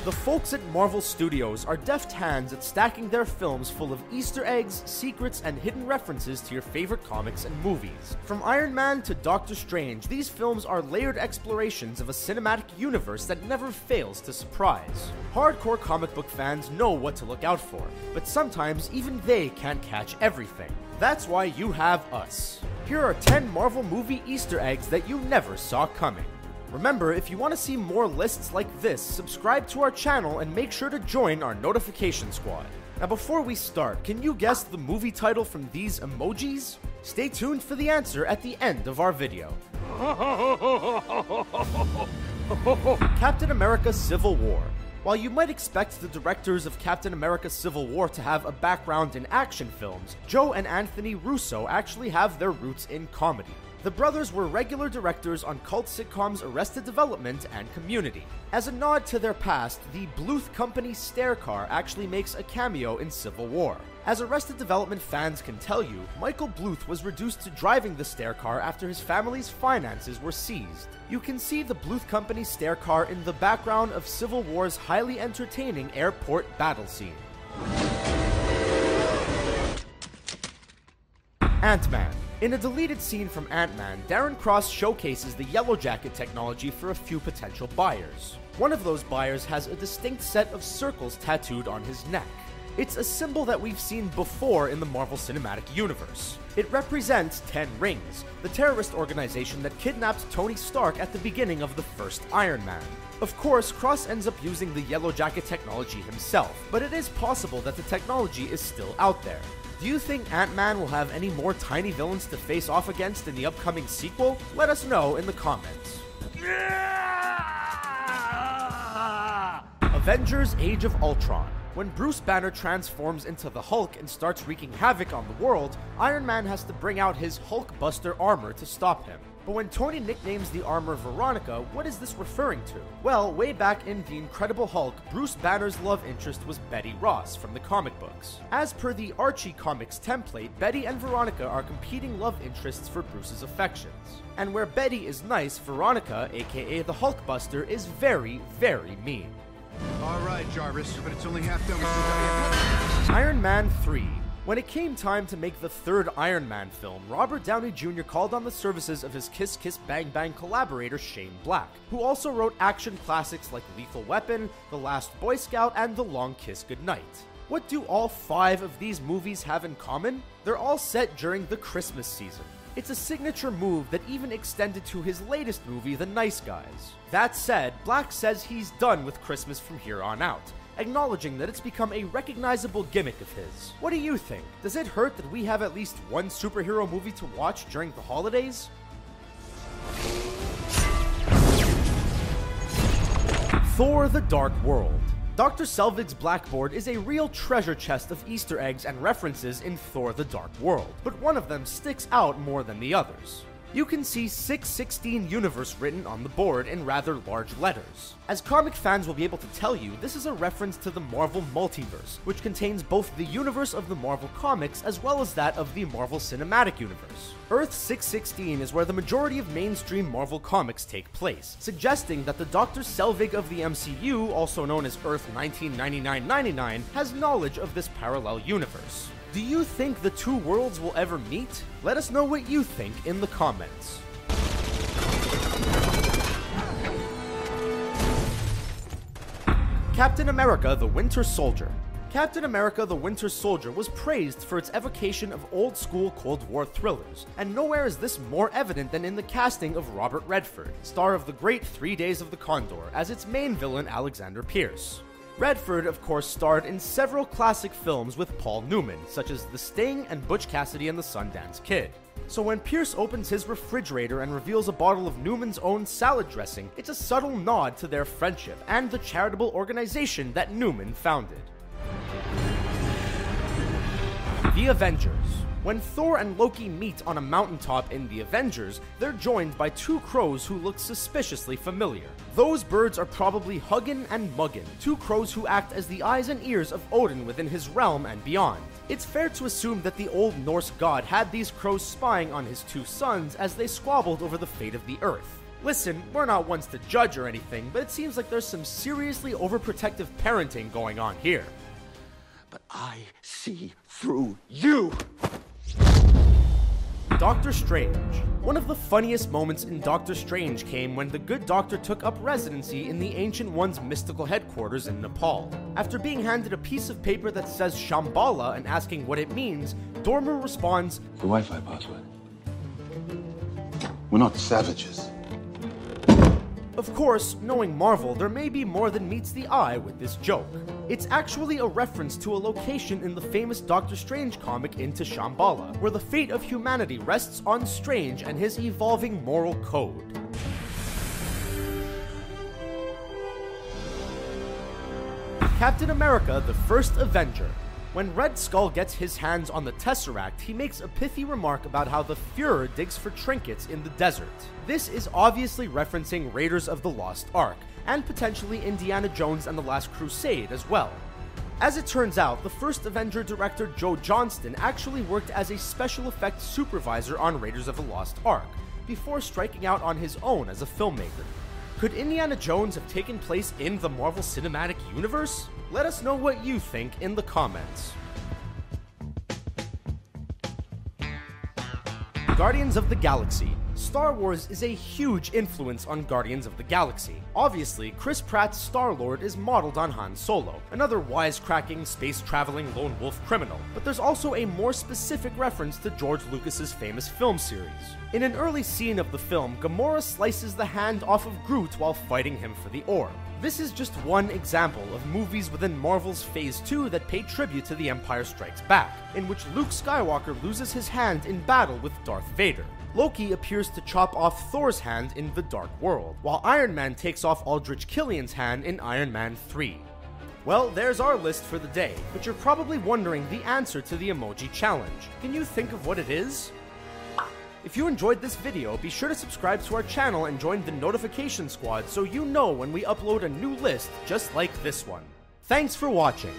The folks at Marvel Studios are deft hands at stacking their films full of Easter eggs, secrets, and hidden references to your favorite comics and movies. From Iron Man to Doctor Strange, these films are layered explorations of a cinematic universe that never fails to surprise. Hardcore comic book fans know what to look out for, but sometimes even they can't catch everything. That's why you have us. Here are 10 Marvel movie Easter eggs that you never saw coming. Remember, if you want to see more lists like this, subscribe to our channel and make sure to join our notification squad. Now before we start, can you guess the movie title from these emojis? Stay tuned for the answer at the end of our video. Captain America Civil War. While you might expect the directors of Captain America Civil War to have a background in action films, Joe and Anthony Russo actually have their roots in comedy. The brothers were regular directors on cult sitcoms Arrested Development and Community. As a nod to their past, the Bluth Company stair car actually makes a cameo in Civil War. As Arrested Development fans can tell you, Michael Bluth was reduced to driving the stair car after his family's finances were seized. You can see the Bluth Company stair car in the background of Civil War's highly entertaining airport battle scene. Ant-Man. In a deleted scene from Ant-Man, Darren Cross showcases the Yellow Jacket technology for a few potential buyers. One of those buyers has a distinct set of circles tattooed on his neck. It's a symbol that we've seen before in the Marvel Cinematic Universe. It represents 10 Rings, the terrorist organization that kidnapped Tony Stark at the beginning of the first Iron Man. Of course, Cross ends up using the Yellow Jacket technology himself, but it is possible that the technology is still out there. Do you think Ant-Man will have any more tiny villains to face off against in the upcoming sequel? Let us know in the comments. Avengers Age of Ultron. When Bruce Banner transforms into the Hulk and starts wreaking havoc on the world, Iron Man has to bring out his Hulkbuster armor to stop him. But when Tony nicknames the armor Veronica, what is this referring to? Well, way back in The Incredible Hulk, Bruce Banner's love interest was Betty Ross from the comic books. As per the Archie comics template, Betty and Veronica are competing love interests for Bruce's affections. And where Betty is nice, Veronica, aka the Hulkbuster, is very, very mean. Alright, Jarvis, but it's only half done. Iron Man 3. When it came time to make the third Iron Man film, Robert Downey Jr. called on the services of his Kiss Kiss Bang Bang collaborator Shane Black, who also wrote action classics like Lethal Weapon, The Last Boy Scout, and The Long Kiss Goodnight. What do all 5 of these movies have in common? They're all set during the Christmas season. It's a signature move that even extended to his latest movie, The Nice Guys. That said, Black says he's done with Christmas from here on out, acknowledging that it's become a recognizable gimmick of his. What do you think? Does it hurt that we have at least one superhero movie to watch during the holidays? Thor: The Dark World. Dr. Selvig's blackboard is a real treasure chest of Easter eggs and references in Thor: The Dark World, but one of them sticks out more than the others. You can see 616 Universe written on the board in rather large letters. As comic fans will be able to tell you, this is a reference to the Marvel Multiverse, which contains both the universe of the Marvel Comics as well as that of the Marvel Cinematic Universe. Earth 616 is where the majority of mainstream Marvel comics take place, suggesting that the Dr. Selvig of the MCU, also known as Earth 1999-99, has knowledge of this parallel universe. Do you think the two worlds will ever meet? Let us know what you think in the comments. Captain America: The Winter Soldier. Captain America: The Winter Soldier was praised for its evocation of old-school Cold War thrillers, and nowhere is this more evident than in the casting of Robert Redford, star of the great 3 Days of the Condor, as its main villain Alexander Pierce. Redford, of course, starred in several classic films with Paul Newman, such as The Sting and Butch Cassidy and the Sundance Kid. So when Pierce opens his refrigerator and reveals a bottle of Newman's own salad dressing, it's a subtle nod to their friendship and the charitable organization that Newman founded. The Avengers. When Thor and Loki meet on a mountaintop in The Avengers, they're joined by 2 crows who look suspiciously familiar. Those birds are probably Hugin and Muggin, 2 crows who act as the eyes and ears of Odin within his realm and beyond. It's fair to assume that the Old Norse god had these crows spying on his 2 sons as they squabbled over the fate of the Earth. Listen, we're not ones to judge or anything, but it seems like there's some seriously overprotective parenting going on here. But I see through you! Doctor Strange. One of the funniest moments in Doctor Strange came when the good doctor took up residency in the Ancient One's mystical headquarters in Nepal. After being handed a piece of paper that says Shambhala and asking what it means, Dormer responds, The Wi-Fi password. We're not savages. Of course, knowing Marvel, there may be more than meets the eye with this joke. It's actually a reference to a location in the famous Doctor Strange comic Into Shambhala, where the fate of humanity rests on Strange and his evolving moral code. Captain America, the first Avenger. When Red Skull gets his hands on the Tesseract, he makes a pithy remark about how the Fuhrer digs for trinkets in the desert. This is obviously referencing Raiders of the Lost Ark, and potentially Indiana Jones and the Last Crusade as well. As it turns out, the first Avenger director Joe Johnston actually worked as a special effects supervisor on Raiders of the Lost Ark, before striking out on his own as a filmmaker. Could Indiana Jones have taken place in the Marvel Cinematic Universe? Let us know what you think in the comments. Guardians of the Galaxy. Star Wars is a huge influence on Guardians of the Galaxy. Obviously, Chris Pratt's Star-Lord is modeled on Han Solo, another wisecracking, space-traveling lone wolf criminal, but there's also a more specific reference to George Lucas's famous film series. In an early scene of the film, Gamora slices the hand off of Groot while fighting him for the orb. This is just one example of movies within Marvel's Phase 2 that pay tribute to The Empire Strikes Back, in which Luke Skywalker loses his hand in battle with Darth Vader. Loki appears to chop off Thor's hand in The Dark World, while Iron Man takes off Aldrich Killian's hand in Iron Man 3. Well, there's our list for the day, but you're probably wondering the answer to the emoji challenge. Can you think of what it is? If you enjoyed this video, be sure to subscribe to our channel and join the notification squad so you know when we upload a new list just like this one. Thanks for watching.